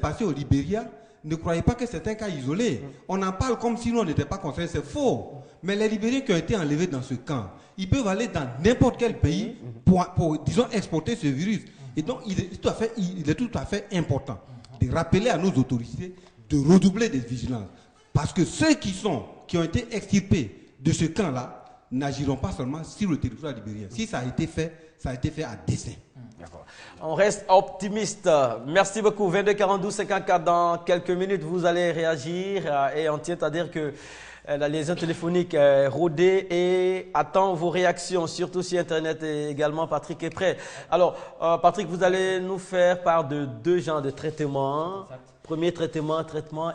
passé au Libéria, ne croyez pas que c'est un cas isolé. On en parle comme si nous, on n'était pas concerné, c'est faux. Mais les Libériens qui ont été enlevés dans ce camp, ils peuvent aller dans n'importe quel pays pour, disons, exporter ce virus. Et donc, il est tout à fait important de rappeler à nos autorités de redoubler de vigilance. Parce que ceux qui ont été extirpés de ce camp-là, n'agiront pas seulement sur le territoire libérien. Si ça a été fait à dessein. On reste optimiste. Merci beaucoup. 22 42 54. Dans quelques minutes, vous allez réagir et on tient à dire que la liaison téléphonique est rodée et attend vos réactions, surtout sur Internet et également Patrick est prêt. Alors, Patrick, vous allez nous faire part de deux genres de traitements. Exact. Premier traitement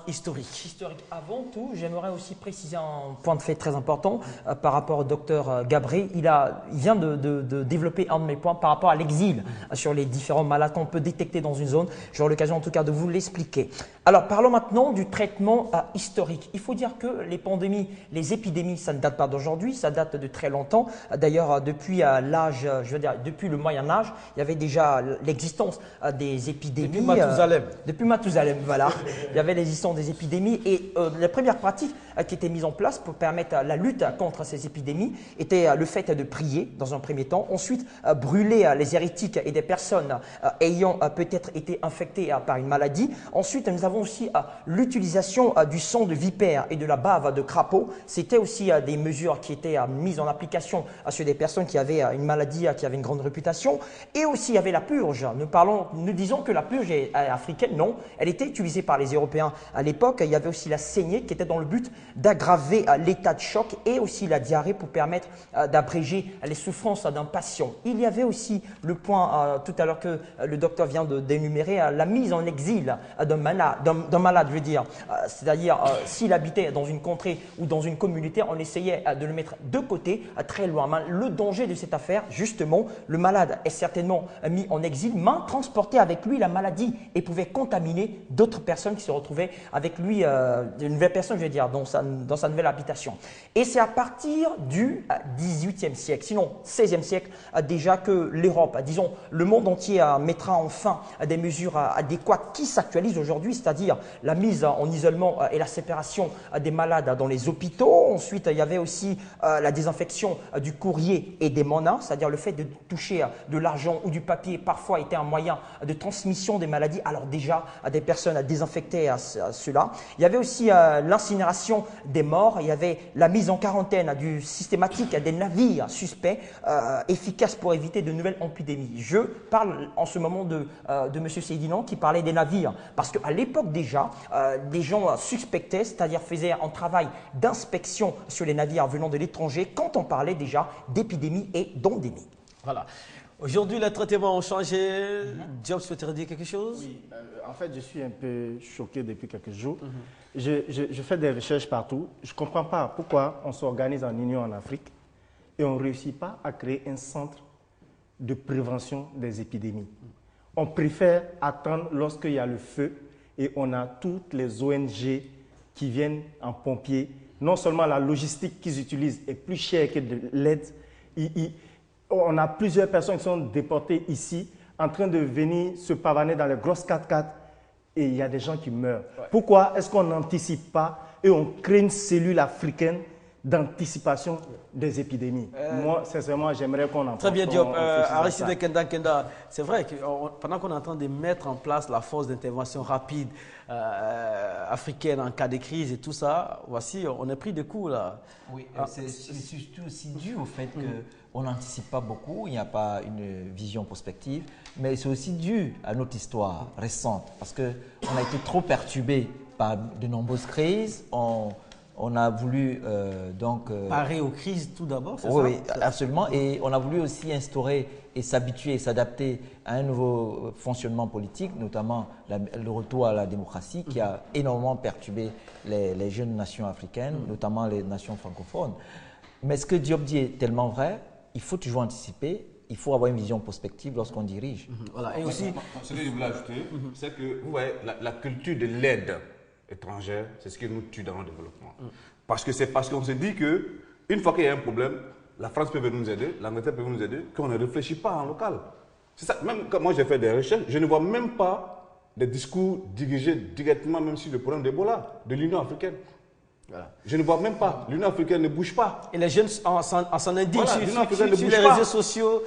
historique. Historique. Avant tout, j'aimerais aussi préciser un point de fait très important par rapport au docteur Gabré. Il vient de développer un de mes points par rapport à l'exil sur les différents malades qu'on peut détecter dans une zone. J'aurai l'occasion en tout cas de vous l'expliquer. Alors, parlons maintenant du traitement historique. Il faut dire que les pandémies, les épidémies, ça ne date pas d'aujourd'hui, ça date de très longtemps. D'ailleurs, depuis l'âge, depuis le Moyen-Âge, il y avait déjà l'existence des épidémies. Depuis Mathusalem. Depuis Mathusalem. Voilà, il y avait l'existence des épidémies et les premières pratiques qui étaient mises en place pour permettre la lutte contre ces épidémies étaient le fait de prier dans un premier temps, ensuite brûler les hérétiques et des personnes ayant peut-être été infectées par une maladie. Ensuite, nous avons aussi l'utilisation du sang de vipère et de la bave de crapaud. C'était aussi des mesures qui étaient mises en application sur des personnes qui avaient une maladie qui avait une grande réputation. Et aussi, il y avait la purge. Nous disons que la purge est africaine, non, elle était utilisée par les Européens à l'époque. Il y avait aussi la saignée qui était dans le but d'aggraver l'état de choc et aussi la diarrhée pour permettre d'abréger les souffrances d'un patient. Il y avait aussi le point tout à l'heure que le docteur vient d'énumérer, la mise en exil d'un malade, je veux dire. C'est-à-dire, s'il habitait dans une contrée ou dans une communauté, on essayait de le mettre de côté, très loin. Le danger de cette affaire, justement, le malade est certainement mis en exil, mais transportait avec lui la maladie et pouvait contaminer d'autres personnes qui se retrouvaient avec lui, de nouvelles personnes, je veux dire, dans sa nouvelle habitation. Et c'est à partir du XVIIIe siècle, sinon XVIe siècle, déjà que l'Europe, disons, le monde entier mettra enfin des mesures adéquates qui s'actualisent aujourd'hui, c'est-à-dire la mise en isolement et la séparation des malades dans les hôpitaux. Ensuite, il y avait aussi la désinfection du courrier et des monnains, c'est-à-dire le fait de toucher de l'argent ou du papier parfois était un moyen de transmission des maladies. Alors déjà, des personnes à désinfecter cela. Il y avait aussi l'incinération des morts. Il y avait la mise en quarantaine systématique des navires suspects efficaces pour éviter de nouvelles épidémies. Je parle en ce moment de M. Sédinan qui parlait des navires parce qu'à l'époque déjà, des gens suspectaient, c'est-à-dire faisaient un travail d'inspection sur les navires venant de l'étranger quand on parlait déjà d'épidémies et d'endémies. Voilà. Aujourd'hui, les traitements ont changé. Diop, souhaiterais dire quelque chose? Oui, en fait, je suis un peu choqué depuis quelques jours. Je fais des recherches partout. Je ne comprends pas pourquoi on s'organise en union en Afrique et on ne réussit pas à créer un centre de prévention des épidémies. On préfère attendre lorsqu'il y a le feu et on a toutes les ONG qui viennent en pompiers. Non seulement la logistique qu'ils utilisent est plus chère que de l'aide, on a plusieurs personnes qui sont déportées ici en train de venir se pavaner dans les grosses 4x4 et il y a des gens qui meurent. Ouais. Pourquoi est-ce qu'on n'anticipe pas et on crée une cellule africaine d'anticipation des épidémies? Moi, sincèrement, j'aimerais qu'on en parle. Très bien, Diop. Aristide Kenda, c'est vrai que pendant qu'on est en train de mettre en place la force d'intervention rapide africaine en cas de crise et tout ça, voici, on est pris de coups là. Oui, c'est surtout aussi dû au fait qu'on n'anticipe pas beaucoup, il n'y a pas une vision prospective, mais c'est aussi dû à notre histoire récente parce qu'on a été trop perturbé par de nombreuses crises. On a voulu parer aux crises tout d'abord, c'est ça? Oui, absolument. Et on a voulu aussi instaurer et s'habituer et s'adapter à un nouveau fonctionnement politique, notamment le retour à la démocratie qui a énormément perturbé les jeunes nations africaines, notamment les nations francophones. Mais ce que Diop dit est tellement vrai, il faut toujours anticiper. Il faut avoir une vision prospective lorsqu'on dirige. Voilà. Et aussi, ce que je voulais ajouter, c'est que vous voyez, la culture de l'aide étrangère, c'est ce qui nous tue dans le développement. Parce qu'on se dit qu'une fois qu'il y a un problème, la France peut venir nous aider, l'Angleterre peut venir nous aider, qu'on ne réfléchit pas en local. C'est ça. Même quand moi j'ai fait des recherches, je ne vois même pas des discours dirigés directement même sur le problème d'Ebola de l'Union africaine. Voilà. Je ne vois même pas. L'Union africaine ne bouge pas. Et les jeunes s'en indignent Voilà, sur les réseaux sociaux.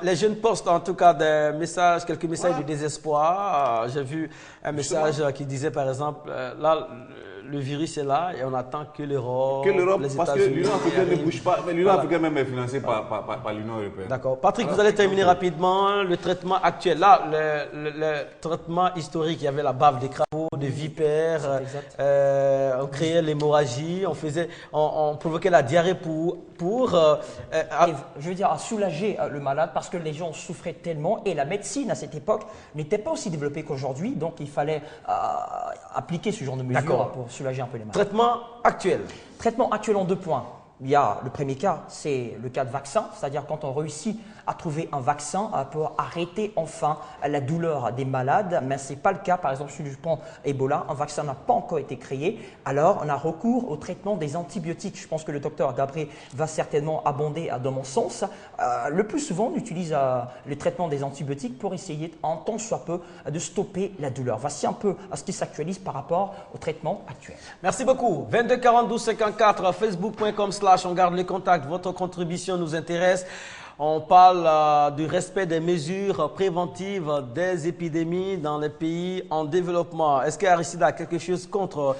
Les jeunes postent en tout cas des messages, quelques messages de désespoir. J'ai vu un message qui disait par exemple, là, le virus est là et on attend que l'Europe, les parce que l'Union africaine ne bouge pas. Mais l'Union africaine même est financée par l'Union européenne. D'accord. Patrick, vous allez terminer rapidement le traitement actuel. Là, le traitement historique, il y avait la bave des crapauds, des vipères, on créait l'hémorragie, on provoquait la diarrhée je veux dire, à soulager le malade parce que les gens souffraient tellement et la médecine à cette époque n'était pas aussi développée qu'aujourd'hui, donc il fallait appliquer ce genre de mesures pour soulager un peu les malades. Traitement actuel. Traitement actuel en 2 points. Il y a le premier cas, c'est le cas de vaccin, c'est-à-dire quand on réussit à trouver un vaccin pour arrêter enfin la douleur des malades, mais ce n'est pas le cas, par exemple, si je prends Ebola, un vaccin n'a pas encore été créé, alors on a recours au traitement des antibiotiques. Je pense que le docteur Gabriel va certainement abonder dans mon sens. Le plus souvent, on utilise le traitement des antibiotiques pour essayer, en tant soit peu, de stopper la douleur. Voici un peu ce qui s'actualise par rapport au traitement actuel. Merci beaucoup. 22 42 54, facebook.com/on garde les contacts. Votre contribution nous intéresse. On parle du respect des mesures préventives des épidémies dans les pays en développement. Est-ce qu'Aristide a quelque chose contre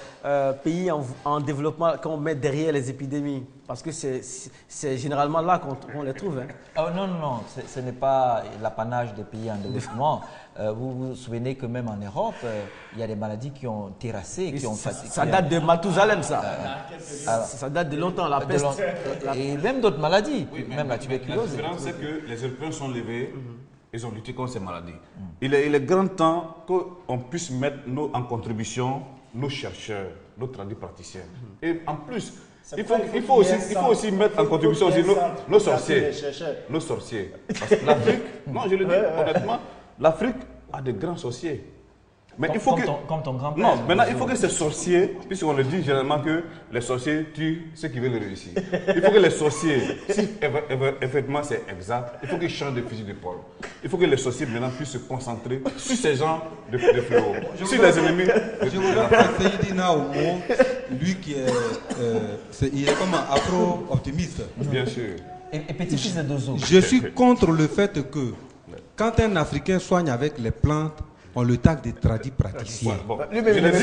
pays en développement qu'on met derrière les épidémies? Parce que c'est généralement là qu'on les trouve. Hein. Oh, non, ce n'est pas l'apanage des pays en développement. Vous vous souvenez que même en Europe, il y a des maladies qui ont terrassé, qui ont fatigué. Ça date de Mathusalem, ça. Ça date de longtemps, la peste. Et même d'autres maladies, Oui, même la tuberculose. La différence, c'est que les Européens sont levés, ils ont lutté contre ces maladies. Il est grand temps qu'on puisse mettre en contribution nos chercheurs, nos tradipraticiens. Et en plus, il faut aussi mettre en contribution aussi nos sorciers. Nos sorciers. Parce que l'Afrique, non, je le dis honnêtement, l'Afrique a de grands sorciers. Mais il faut comme ton grand-père. Non, maintenant il faut que ces sorciers, puisqu'on le dit généralement que les sorciers tuent ceux qui veulent réussir. Il faut que les sorciers, si effectivement c'est exact, il faut qu'ils changent de fusil d'épaule. Il faut que les sorciers maintenant puissent se concentrer sur ces gens de fléaux. Sur les ennemis. Je voudrais prendre Seydina Omo, lui qui il est comme un afro-optimiste. Bien sûr. Et petit-fils de Dozo. Je suis contre le fait que quand un Africain soigne avec les plantes, on le taxe des tradis praticiens. Bon.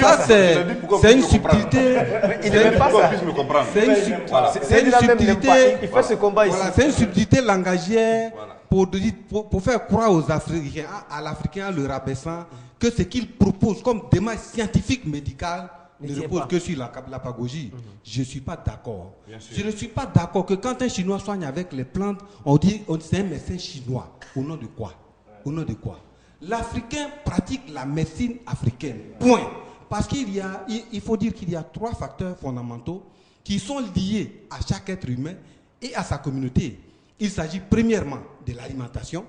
Ça, c'est une subtilité. Il ne veut pas ça. Puisse me comprendre. C'est une subtilité. Il fait ce combat ici. Voilà, c'est une subtilité langagière pour faire croire aux Africains, à l'Africain, le rabaissant, que ce qu'il propose comme démarche scientifique médicale ne repose que sur la pagogie. Je ne suis pas d'accord. Je ne suis pas d'accord que quand un Chinois soigne avec les plantes, on dit c'est un médecin chinois. Au nom de quoi? Au nom de quoi? L'Africain pratique la médecine africaine. Point. Parce il faut dire qu'il y a 3 facteurs fondamentaux qui sont liés à chaque être humain et à sa communauté. Il s'agit premièrement de l'alimentation.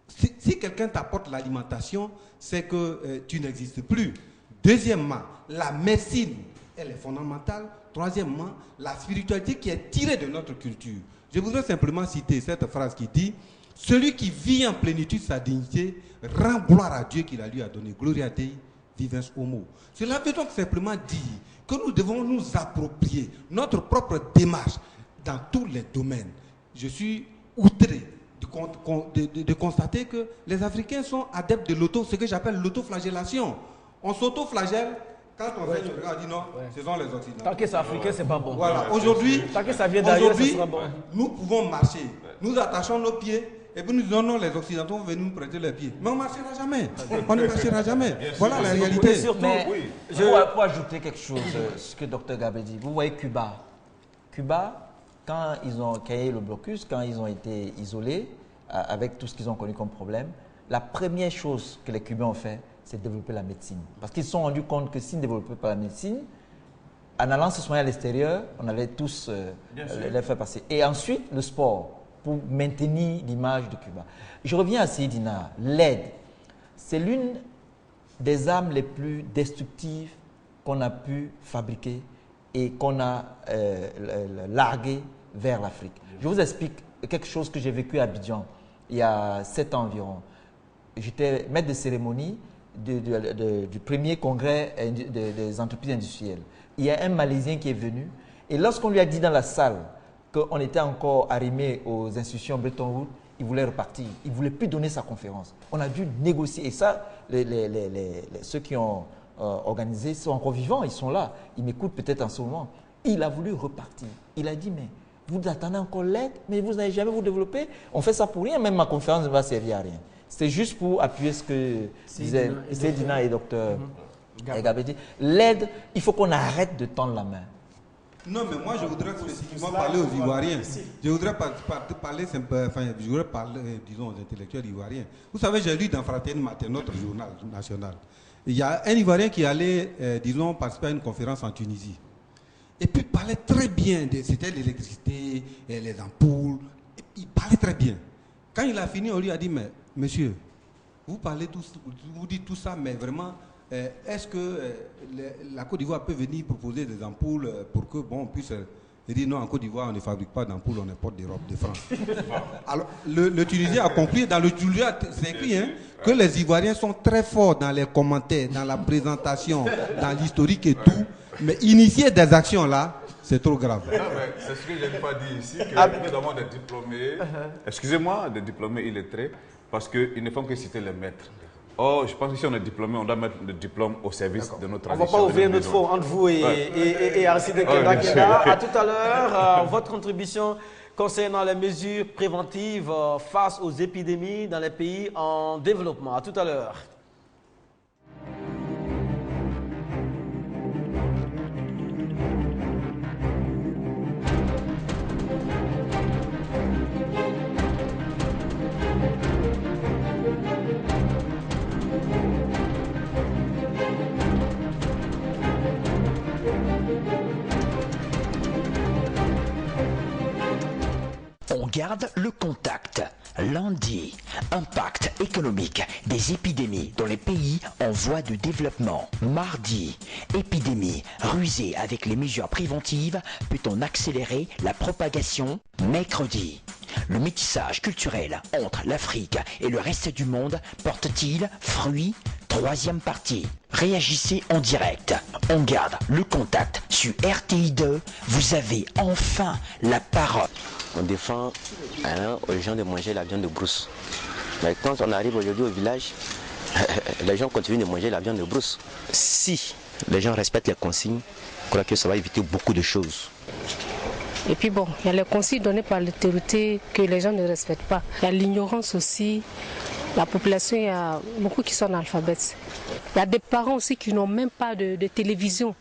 Si quelqu'un t'apporte l'alimentation, c'est que tu n'existes plus. Deuxièmement, la médecine, elle est fondamentale. Troisièmement, la spiritualité qui est tirée de notre culture. Je voudrais simplement citer cette phrase qui dit: celui qui vit en plénitude sa dignité rend gloire à Dieu qui la lui a donné. Gloria Dei, vivens homo. Cela veut donc simplement dire que nous devons nous approprier notre propre démarche dans tous les domaines. Je suis outré de constater que les Africains sont adeptes de ce que j'appelle l'autoflagellation. On s'autoflagelle. Quand on fait le regard, on dit non, ce sont les Occidentaux. Tant que c'est africain, c'est pas bon. Voilà, aujourd'hui, tant que ça vient d'ailleurs, ce sera bon. Nous pouvons marcher. Nous attachons nos pieds et puis nous disons non, les Occidentaux vont venir nous prêter les pieds. Mais on ne marchera jamais. On ne marchera jamais. Voilà la réalité. Mais pour ajouter quelque chose, ce que Dr Gabriel dit, vous voyez Cuba. Cuba, quand ils ont créé le blocus, quand ils ont été isolés, avec tout ce qu'ils ont connu comme problème, la première chose que les Cubains ont fait, c'est développer la médecine. Parce qu'ils se sont rendus compte que s'ils ne développaient pas la médecine, en allant se soigner à l'extérieur, on allait tous les faire passer. Et ensuite, le sport, pour maintenir l'image de Cuba. Je reviens à Seydina. L'aide, c'est l'une des armes les plus destructives qu'on a pu fabriquer et qu'on a largué vers l'Afrique. Je vous explique quelque chose que j'ai vécu à Abidjan il y a 7 ans environ. j'étais maître de cérémonie du premier congrès des entreprises industrielles. Il y a un Malaisien qui est venu et lorsqu'on lui a dit dans la salle qu'on était encore arrimé aux institutions Bretton Woods, il voulait repartir. Il ne voulait plus donner sa conférence. On a dû négocier. Et ça, ceux qui ont organisé sont encore vivants, ils sont là. Ils m'écoutent peut-être en ce moment. Il a voulu repartir. Il a dit, mais vous attendez encore l'aide, mais vous n'allez jamais vous développer. On fait ça pour rien, même ma conférence ne va servir à rien. C'est juste pour appuyer ce que disaient Seydina et Dr Gabedi. L'aide, il faut qu'on arrête de tendre la main. Non, mais moi je voudrais spécifiquement parler aux Ivoiriens. Je voudrais parler, disons, aux intellectuels ivoiriens. Vous savez, j'ai lu dans Fraternité Matin, notre journal national. Il y a un Ivoirien qui allait, disons, participer à une conférence en Tunisie. Et puis il parlait très bien, c'était l'électricité, les ampoules. Il parlait très bien. Quand il a fini, on lui a dit, mais monsieur, vous dites tout ça, mais vraiment, est-ce que la Côte d'Ivoire peut venir proposer des ampoules pour que, bon, on puisse... Il dit non, en Côte d'Ivoire, on ne fabrique pas d'ampoules, on importe d'Europe, de France. Alors, le Tunisien a compris, dans le Tunisien, c'est écrit, hein, que les Ivoiriens sont très forts dans les commentaires, dans la présentation, dans l'historique et tout, mais initier des actions là, c'est trop grave. Non, mais c'est ce que je n'ai pas dit ici, que nous avons des diplômés, excusez-moi, des diplômés illettrés, parce qu'ils ne font que citer les maîtres. Oh, je pense que si on est diplômé, on doit mettre le diplôme au service de notre tradition. On ne va pas ouvrir notre fond entre vous et Aristide Kenda. À tout à l'heure, votre contribution concernant les mesures préventives face aux épidémies dans les pays en développement. À tout à l'heure. On garde le contact. Lundi, impact économique des épidémies dans les pays en voie de développement. Mardi, épidémie rusée avec les mesures préventives peut-on accélérer la propagation? Mercredi, le métissage culturel entre l'Afrique et le reste du monde porte-t-il fruit? Troisième partie. Réagissez en direct. On garde le contact sur RTI2. Vous avez enfin la parole. On défend aux gens de manger la viande de brousse. Mais quand on arrive aujourd'hui au village, les gens continuent de manger la viande de brousse. Si les gens respectent les consignes, je crois que ça va éviter beaucoup de choses. Et puis bon, il y a les consignes données par l'autorité que les gens ne respectent pas. Il y a l'ignorance aussi. La population, il y a beaucoup qui sont analphabètes. Il y a des parents aussi qui n'ont même pas de télévision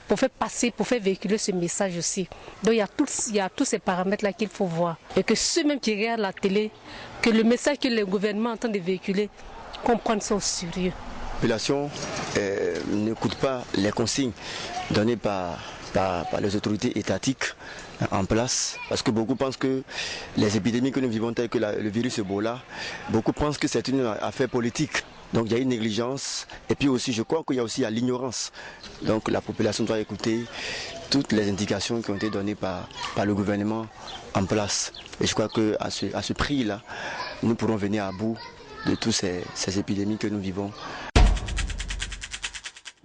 pour faire passer, pour faire véhiculer ce message aussi. Donc il y a tous ces paramètres-là qu'il faut voir. Et que ceux-mêmes qui regardent la télé, que le message que le gouvernement entend de véhiculer, comprennent ça au sérieux. La population n'écoute pas les consignes données par les autorités étatiques en place, parce que beaucoup pensent que les épidémies que nous vivons telles que le virus Ebola, beaucoup pensent que c'est une affaire politique. Donc il y a une négligence et puis aussi je crois qu'il y a aussi l'ignorance. Donc la population doit écouter toutes les indications qui ont été données par le gouvernement en place. Et je crois qu'à ce prix-là, nous pourrons venir à bout de toutes ces épidémies que nous vivons.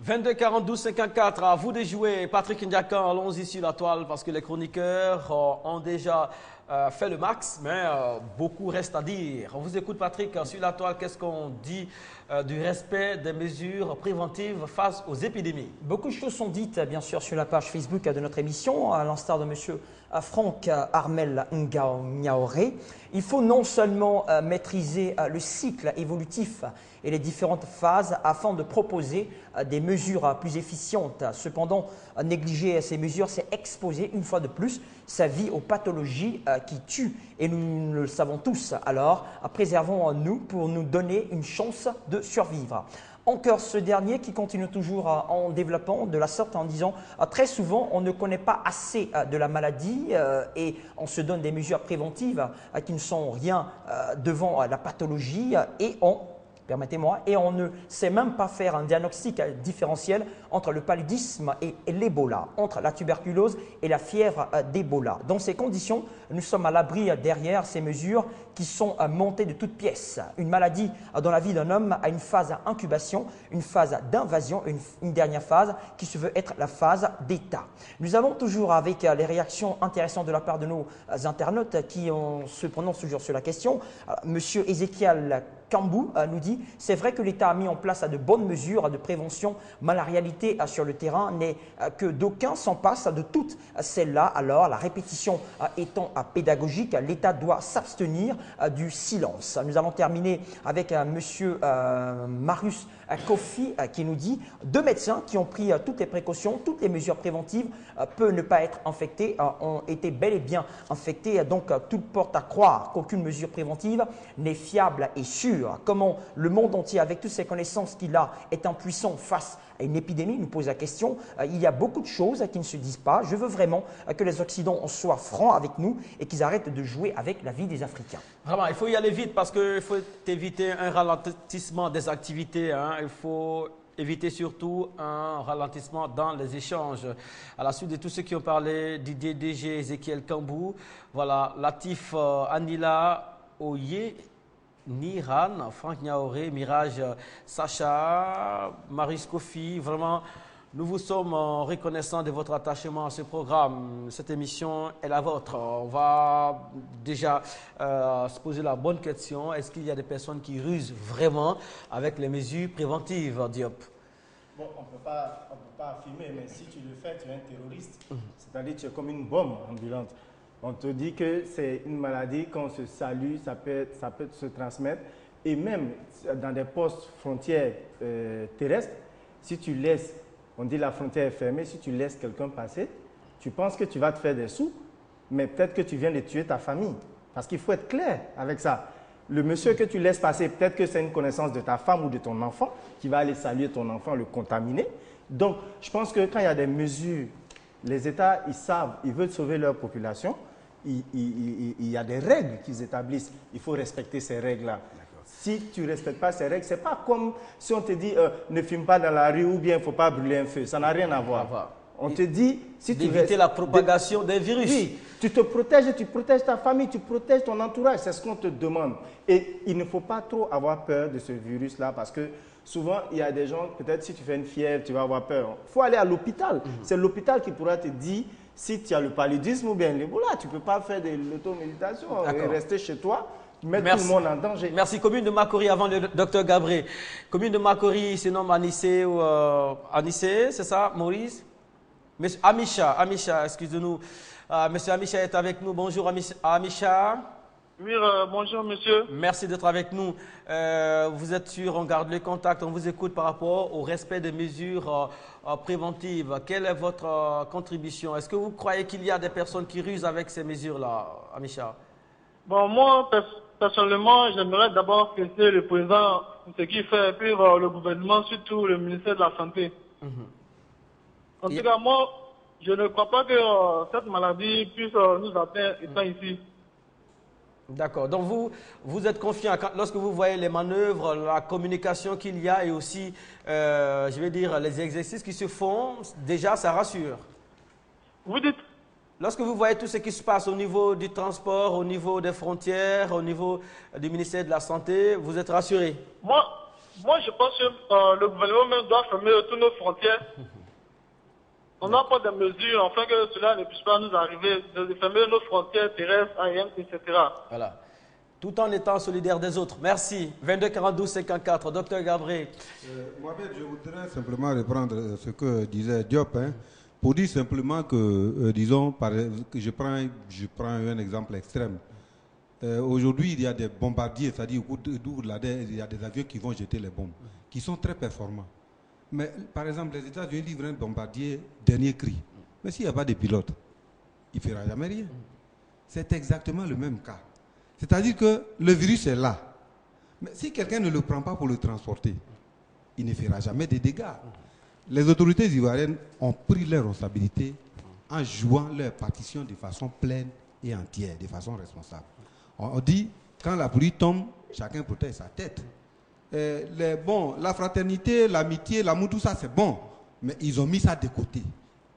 22 42 54, à vous de jouer. Patrick Ndiakan, allons-y sur la toile parce que les chroniqueurs ont déjà fait le max, mais beaucoup reste à dire. On vous écoute, Patrick, sur la toile. Qu'est-ce qu'on dit du respect des mesures préventives face aux épidémies? Beaucoup de choses sont dites, bien sûr, sur la page Facebook de notre émission, à l'instar de M. Franck Armel Ngaoré. Il faut non seulement maîtriser le cycle évolutif et les différentes phases afin de proposer des mesures plus efficientes. Cependant, négliger ces mesures, c'est exposer une fois de plus sa vie aux pathologies qui tuent. Et nous le savons tous. Alors, préservons-nous pour nous donner une chance de survivre. Encore ce dernier qui continue toujours en développant de la sorte en disant très souvent on ne connaît pas assez de la maladie et on se donne des mesures préventives qui ne sont rien devant la pathologie et on permettez-moi, et on ne sait même pas faire un diagnostic différentiel entre le paludisme et l'Ebola, entre la tuberculose et la fièvre d'Ebola. Dans ces conditions, nous sommes à l'abri derrière ces mesures qui sont montées de toutes pièces. Une maladie dans la vie d'un homme a une phase d'incubation, une phase d'invasion, une dernière phase qui se veut être la phase d'état. Nous avons toujours avec les réactions intéressantes de la part de nos internautes qui se prononcent toujours sur la question. Monsieur Ezekiel Kambou nous dit « C'est vrai que l'État a mis en place de bonnes mesures de prévention, mais la réalité sur le terrain n'est que d'aucuns s'en passent de toutes celles-là. Alors, la répétition étant pédagogique, l'État doit s'abstenir du silence. » Nous allons terminer avec monsieur Marius Kofi qui nous dit « Deux médecins qui ont pris toutes les précautions, toutes les mesures préventives peuvent ne pas être infectés, ont été bel et bien infectés. Donc, tout porte à croire qu'aucune mesure préventive n'est fiable et sûre. Comment le monde entier, avec toutes ces connaissances qu'il a, est impuissant face à une épidémie, nous pose la question. Il y a beaucoup de choses qui ne se disent pas. Je veux vraiment que les Occidentaux soient francs avec nous et qu'ils arrêtent de jouer avec la vie des Africains. Vraiment, il faut y aller vite parce qu'il faut éviter un ralentissement des activités. Il faut éviter surtout un ralentissement dans les échanges. À la suite de tous ceux qui ont parlé, Didier DG, Ezekiel Kambou, voilà, Latif Anila Oye, Niran, Franck Niaoré, Mirage Sacha, Marius Kofi, vraiment, nous vous sommes reconnaissants de votre attachement à ce programme. Cette émission est la vôtre. On va déjà se poser la bonne question. Est-ce qu'il y a des personnes qui rusent vraiment avec les mesures préventives, Diop? Bon, on ne peut pas affirmer, mais si tu le fais, tu es un terroriste. C'est-à-dire que tu es comme une bombe ambulante. On te dit que c'est une maladie, quand on se salue, ça peut se transmettre. Et même dans des postes frontières terrestres, si tu laisses, on dit la frontière est fermée, si tu laisses quelqu'un passer, tu penses que tu vas te faire des sous, mais peut-être que tu viens de tuer ta famille. Parce qu'il faut être clair avec ça. Le monsieur que tu laisses passer, peut-être que c'est une connaissance de ta femme ou de ton enfant qui va aller saluer ton enfant, le contaminer. Donc, je pense que quand il y a des mesures, les États, ils savent, ils veulent sauver leur population. Il y a des règles qu'ils établissent. Il faut respecter ces règles-là. Si tu ne respectes pas ces règles, ce n'est pas comme si on te dit ne fume pas dans la rue ou bien il ne faut pas brûler un feu. Ça n'a rien à voir. On te dit, si tu d'éviter la propagation des virus. Oui, tu te protèges, tu protèges ta famille, tu protèges ton entourage. C'est ce qu'on te demande. Et il ne faut pas trop avoir peur de ce virus-là parce que souvent, il y a des gens, peut-être si tu fais une fièvre, tu vas avoir peur. Il faut aller à l'hôpital. C'est l'hôpital qui pourra te dire si tu as le paludisme ou bien l'Ebola. Tu ne peux pas faire de l'automéditation et rester chez toi, mettre tout le monde en danger. Merci. Commune de Makori, avant le docteur Gabré. Commune de Makori se nomme Anissé ou Anissé, c'est ça, Maurice? Monsieur Amisha, excusez-nous. Monsieur Amisha est avec nous. Bonjour Amisha. Oui, bonjour monsieur. Merci d'être avec nous. Vous êtes sûr, on garde le contact, on vous écoute par rapport au respect des mesures préventives. Quelle est votre contribution? Est-ce que vous croyez qu'il y a des personnes qui rusent avec ces mesures-là, Amisha? Bon, moi, personnellement, j'aimerais d'abord féliciter le président pour ce qu'il fait, et puis le gouvernement, surtout le ministère de la Santé. En tout cas, moi, je ne crois pas que cette maladie puisse nous atteindre étant ici. D'accord. Donc vous êtes confiant lorsque vous voyez les manœuvres, la communication qu'il y a et aussi, je vais dire, les exercices qui se font, déjà ça rassure. Vous dites? Lorsque vous voyez tout ce qui se passe au niveau du transport, au niveau des frontières, au niveau du ministère de la Santé, vous êtes rassuré? Moi, je pense que le gouvernement même doit fermer toutes nos frontières. On n'a pas de mesures afin que cela ne puisse pas nous arriver, de fermer nos frontières terrestres, aériennes, etc. Voilà. Tout en étant solidaire des autres. Merci. 22 42 54. Docteur Gabré. Mohamed, je voudrais simplement reprendre ce que disait Diop, pour dire simplement que, disons, que je prends un exemple extrême. Aujourd'hui, il y a des bombardiers, c'est-à-dire il y a des avions qui vont jeter les bombes, qui sont très performants. Mais par exemple, les États-Unis livrent un bombardier dernier cri. Mais s'il n'y a pas de pilote, il ne fera jamais rien. C'est exactement le même cas. C'est-à-dire que le virus est là. Mais si quelqu'un ne le prend pas pour le transporter, il ne fera jamais de dégâts. Les autorités ivoiriennes ont pris leur responsabilité en jouant leur partition de façon pleine et entière, de façon responsable. On dit, quand la pluie tombe, chacun protège sa tête. la fraternité, l'amitié, l'amour, tout ça, c'est bon. Mais ils ont mis ça de côté.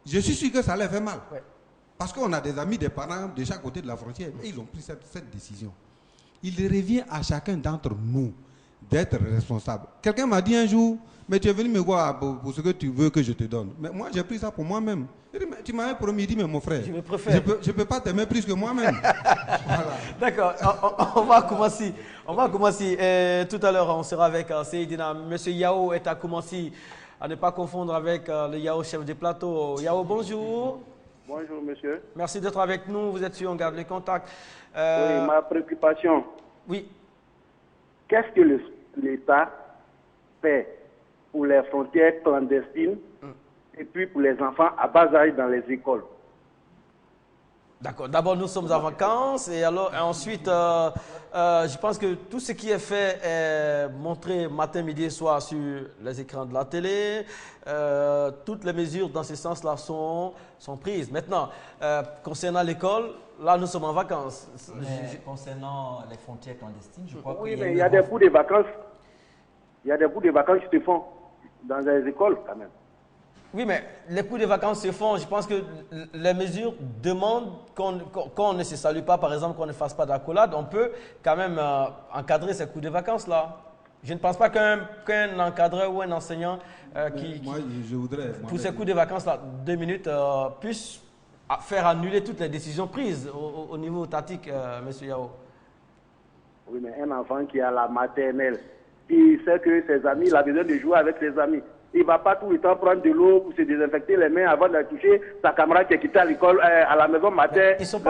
Je suis sûr que ça leur fait mal. Ouais. Parce qu'on a des amis, des parents de chaque côté de la frontière. Et ils ont pris cette décision. Il revient à chacun d'entre nous d'être responsable. Quelqu'un m'a dit un jour, mais tu es venu me voir pour ce que tu veux que je te donne. Mais moi, j'ai pris ça pour moi-même. Tu m'avais promis, dit, mais mon frère, je peux pas t'aimer plus que moi-même. Voilà. D'accord, on va commencer. Tout à l'heure, on sera avec Seydina. Monsieur Yao est à Koumassi, à ne pas confondre avec le Yao chef de plateau. Yao, bonjour. Bonjour, monsieur. Merci d'être avec nous. Vous êtes sûr, on garde les contacts. Oui, ma préoccupation. Oui. Qu'est-ce que l'État fait pour les frontières clandestines et puis pour les enfants à bas âge dans les écoles? D'accord. D'abord, nous sommes en vacances et ensuite, je pense que tout ce qui est fait est montré matin, midi et soir sur les écrans de la télé. Toutes les mesures dans ce sens-là sont prises. Maintenant, concernant l'école, là, nous sommes en vacances. Mais concernant les frontières clandestines, je crois oui, mais il y a des bouts de vacances. Il y a des bouts de vacances qui se font dans les écoles quand même. Oui, mais les cours de vacances se font. Je pense que les mesures demandent qu'on ne se salue pas, par exemple, qu'on ne fasse pas d'accolade. On peut quand même encadrer ces cours de vacances-là. Je ne pense pas qu'un encadreur ou un enseignant je voudrais, pour ces cours de vacances-là, 2 minutes, puisse faire annuler toutes les décisions prises au niveau tactique, M. Yao. Oui, mais un enfant qui a la maternelle, qui sait que ses amis, il a besoin de jouer avec ses amis. Il ne va pas tout le temps prendre de l'eau pour se désinfecter les mains avant de toucher sa camarade qui est quittée à l'école, à la maison matin. Ils ne sont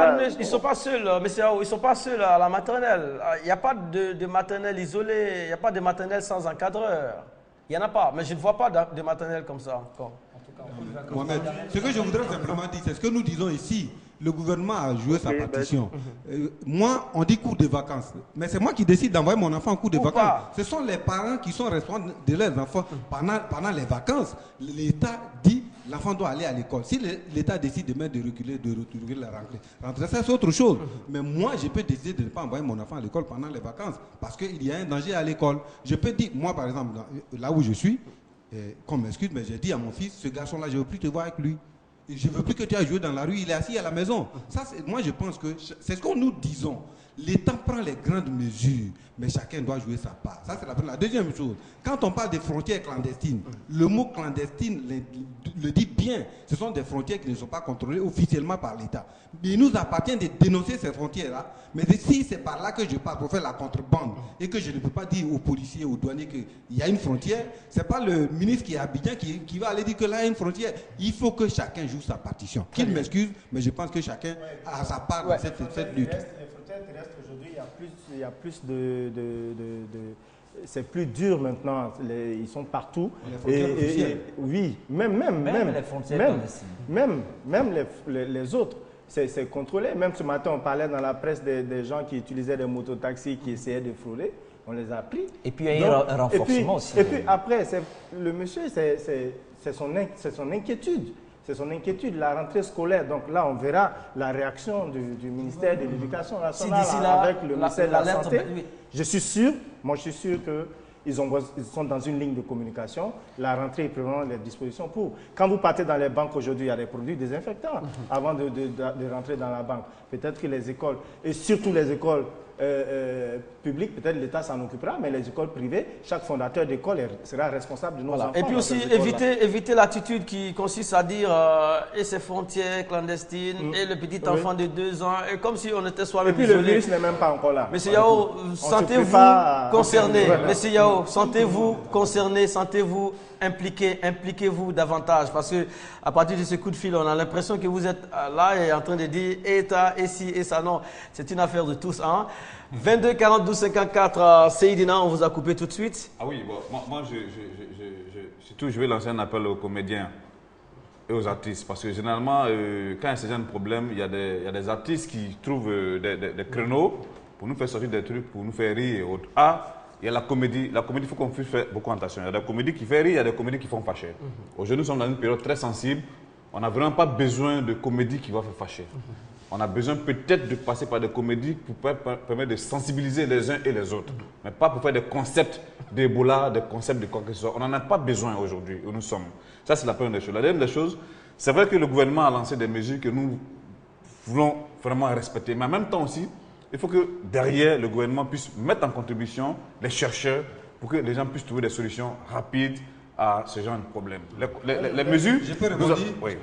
pas seuls, monsieur Yao, ils ne sont pas seuls à la maternelle. Il n'y a pas de maternelle isolée, il n'y a pas de maternelle sans encadreur. Il n'y en a pas, mais je ne vois pas de maternelle comme ça encore. Mohamed, ce que je voudrais simplement dire, c'est ce que nous disons ici. Le gouvernement a joué sa partition. Moi, on dit cours de vacances. Mais c'est moi qui décide d'envoyer mon enfant en cours de vacances. Ce sont les parents qui sont responsables de leurs enfants pendant les vacances. L'État dit l'enfant doit aller à l'école. Si l'État décide demain de reculer la rentrée, ça c'est autre chose. Mais moi, je peux décider de ne pas envoyer mon enfant à l'école pendant les vacances parce qu'il y a un danger à l'école. Je peux dire, moi par exemple, là où je suis, qu'on m'excuse, mais j'ai dit à mon fils, ce garçon-là, je ne veux plus te voir avec lui. Je ne veux plus que tu ailles jouer dans la rue, il est assis à la maison. Ça, moi, je pense que c'est ce que nous disons. L'État prend les grandes mesures, mais chacun doit jouer sa part. Ça, c'est la première. La deuxième chose, quand on parle des frontières clandestines, le mot clandestine le dit bien. Ce sont des frontières qui ne sont pas contrôlées officiellement par l'État. Il nous appartient de dénoncer ces frontières-là. Mais si c'est par là que je pars pour faire la contrebande et que je ne peux pas dire aux policiers, aux douaniers qu'il y a une frontière, ce n'est pas le ministre qui est à Abidjan qui va aller dire que là, il y a une frontière. Il faut que chacun joue sa partition. Qu'il m'excuse, mais je pense que chacun a sa part dans cette lutte. Terrestre, aujourd'hui, il y a plus de c'est plus dur maintenant. Ils sont partout. Oui, même les frontières les autres. C'est contrôlé. Même ce matin, on parlait dans la presse des gens qui utilisaient des mototaxis qui essayaient de frôler. On les a pris. Et puis il y a eu un renforcement aussi. Et puis après, le monsieur, c'est son inquiétude. C'est son inquiétude, la rentrée scolaire. Donc là, on verra la réaction du ministère de l'Éducation nationale avec le ministère de la Santé. Je suis sûr qu'ils sont dans une ligne de communication. La rentrée, ils prendront les dispositions pour. Quand vous partez dans les banques aujourd'hui, il y a des produits désinfectants avant de rentrer dans la banque. Peut-être que les écoles, et surtout les écoles publiques, peut-être l'État s'en occupera, mais les écoles privées, chaque fondateur d'école sera responsable de nos enfants. Et puis aussi éviter l'attitude qui consiste à dire et ces frontières clandestines et le petit enfant de 2 ans, et comme si on était soi-même isolé. Et puis le virus n'est même pas encore là. Monsieur Yao, sentez-vous concerné. Monsieur Yao, sentez-vous concerné, sentez-vous impliqué, impliquez-vous davantage, parce que à partir de ce coup de fil, on a l'impression que vous êtes là et en train de dire État, et ci, et ça. Non, c'est une affaire de tous. 22 42 54, Seydina, on vous a coupé tout de suite. Ah oui, bon, moi surtout, je vais lancer un appel aux comédiens et aux artistes, parce que généralement, quand il y a ce genre de problème, il y a des artistes qui trouvent des créneaux pour nous faire sortir des trucs, pour nous faire rire et autres. Il y a la comédie. La comédie, il faut qu'on puisse faire beaucoup attention. Il y a des comédies qui font rire, il y a des comédies qui font fâcher. Aujourd'hui, nous sommes dans une période très sensible. On n'a vraiment pas besoin de comédie qui va faire fâcher. On a besoin peut-être de passer par des comédies pour permettre de sensibiliser les uns et les autres. Mais pas pour faire des concepts d'Ebola, des concepts de quoi que ce soit. On n'en a pas besoin aujourd'hui où nous sommes. Ça, c'est la première des choses. La deuxième des choses, c'est vrai que le gouvernement a lancé des mesures que nous voulons vraiment respecter. Mais en même temps aussi, il faut que derrière, le gouvernement puisse mettre en contribution les chercheurs pour que les gens puissent trouver des solutions rapides à ce genre de problème. Les mesures... Je peux répondre? Oui.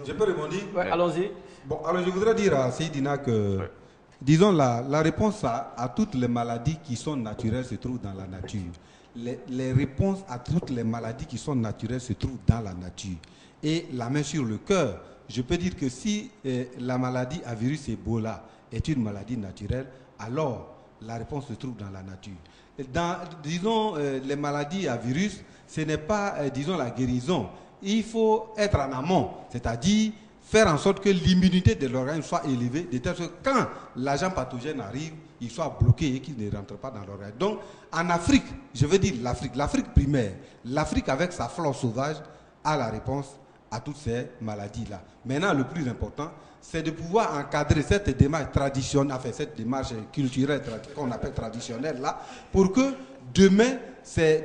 Je peux répondre? Ouais, allons-y. Bon, alors je voudrais dire à Seydina que, disons, la réponse à toutes les maladies qui sont naturelles se trouve dans la nature. Les réponses à toutes les maladies qui sont naturelles se trouvent dans la nature. Et la main sur le cœur, je peux dire que si la maladie à virus Ebola est une maladie naturelle, alors la réponse se trouve dans la nature. Disons, les maladies à virus, ce n'est pas, disons, la guérison. Il faut être en amont, c'est-à-dire faire en sorte que l'immunité de l'organisme soit élevée, de telle sorte que quand l'agent pathogène arrive, il soit bloqué et qu'il ne rentre pas dans l'organisme. Donc, en Afrique, je veux dire l'Afrique primaire, l'Afrique avec sa flore sauvage a la réponse à toutes ces maladies-là. Maintenant, le plus important, c'est de pouvoir encadrer cette démarche traditionnelle, enfin cette démarche culturelle qu'on appelle traditionnelle là, pour que demain,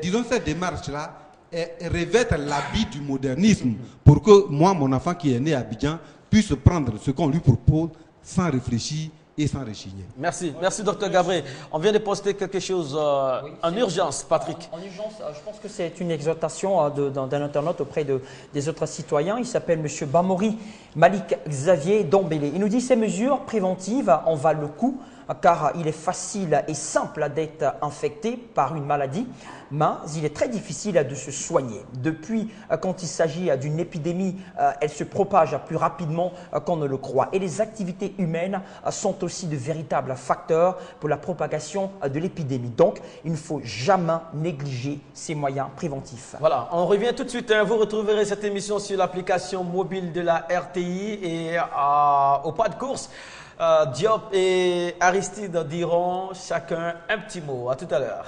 disons cette démarche-là, revête l'habit du modernisme, pour que moi, mon enfant qui est né à Abidjan, puisse prendre ce qu'on lui propose sans réfléchir et sans rechigner. Merci, merci Dr Gabriel. On vient de poster quelque chose en urgence, Patrick. En urgence, je pense que c'est une exhortation d'un internaute auprès des autres citoyens. Il s'appelle M. Bamori Malik Xavier Dombélé. Il nous dit ces mesures préventives en valent le coup car il est facile et simple d'être infecté par une maladie, mais il est très difficile de se soigner. Depuis, quand il s'agit d'une épidémie, elle se propage plus rapidement qu'on ne le croit. Et les activités humaines sont aussi de véritables facteurs pour la propagation de l'épidémie. Donc, il ne faut jamais négliger ces moyens préventifs. Voilà, on revient tout de suite. Vous retrouverez cette émission sur l'application mobile de la RTI et au pas de course. Diop et Aristide diront chacun un petit mot. À tout à l'heure.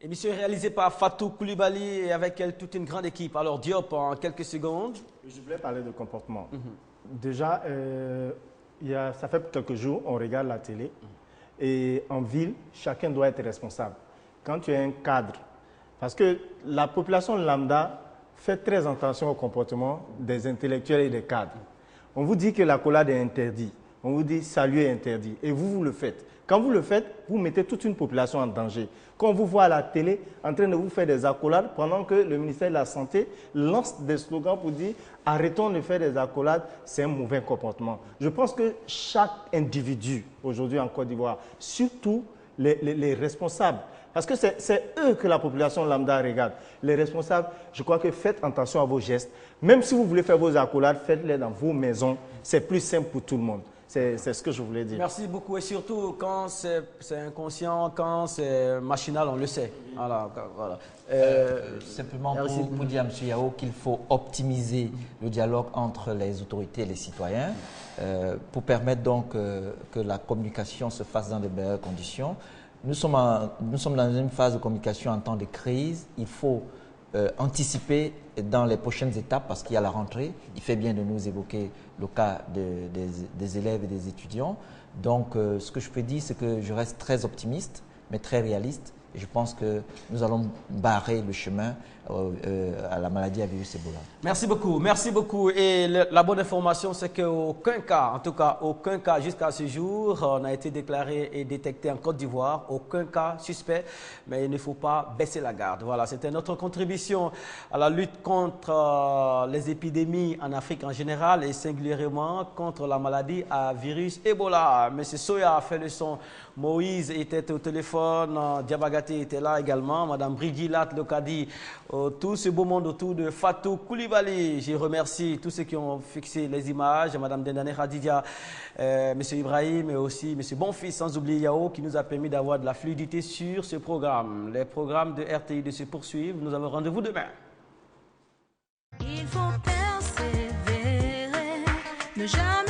Émission réalisée par Fatou Koulibaly et avec elle toute une grande équipe. Alors Diop, en quelques secondes. Je voulais parler de comportement. Déjà, ça fait quelques jours, on regarde la télé et en ville, chacun doit être responsable. Quand tu es un cadre, parce que la population lambda fait très attention au comportement des intellectuels et des cadres. On vous dit que l'accolade est interdite, on vous dit saluer est interdit et vous le faites. Quand vous le faites, vous mettez toute une population en danger. Quand on vous voit à la télé en train de vous faire des accolades pendant que le ministère de la Santé lance des slogans pour dire « arrêtons de faire des accolades, c'est un mauvais comportement ». Je pense que chaque individu aujourd'hui en Côte d'Ivoire, surtout les responsables, parce que c'est eux que la population lambda regarde. Les responsables, je crois que faites attention à vos gestes. Même si vous voulez faire vos accolades, faites-les dans vos maisons. C'est plus simple pour tout le monde. C'est ce que je voulais dire. Merci beaucoup. Et surtout, quand c'est inconscient, quand c'est machinal, on le sait. Voilà. Simplement pour dire à M. Yao qu'il faut optimiser le dialogue entre les autorités et les citoyens pour permettre donc que la communication se fasse dans de meilleures conditions. Nous sommes dans une phase de communication en temps de crise. Il faut anticiper dans les prochaines étapes parce qu'il y a la rentrée. Il fait bien de nous évoquer le cas des élèves et des étudiants. Donc, ce que je peux dire, c'est que je reste très optimiste, mais très réaliste. Et je pense que nous allons barrer le chemin à la maladie à virus Ebola. Merci beaucoup, merci beaucoup. Et la bonne information, c'est qu'aucun cas, en tout cas, aucun cas jusqu'à ce jour n'a été déclaré et détecté en Côte d'Ivoire. Aucun cas suspect, mais il ne faut pas baisser la garde. Voilà, c'était notre contribution à la lutte contre les épidémies en Afrique en général et singulièrement contre la maladie à virus Ebola. Monsieur Soya a fait le son. Moïse était au téléphone, Diabagati était là également, Madame Brigilat Lokadi, tout ce beau monde autour de Fatou Koulibaly. Je remercie tous ceux qui ont fixé les images, Madame Dendane Khadija, Monsieur Ibrahim et aussi Monsieur Bonfils, sans oublier Yao, qui nous a permis d'avoir de la fluidité sur ce programme. Les programmes de RTI se poursuivent. Nous avons rendez-vous demain. Il faut persévérer, ne jamais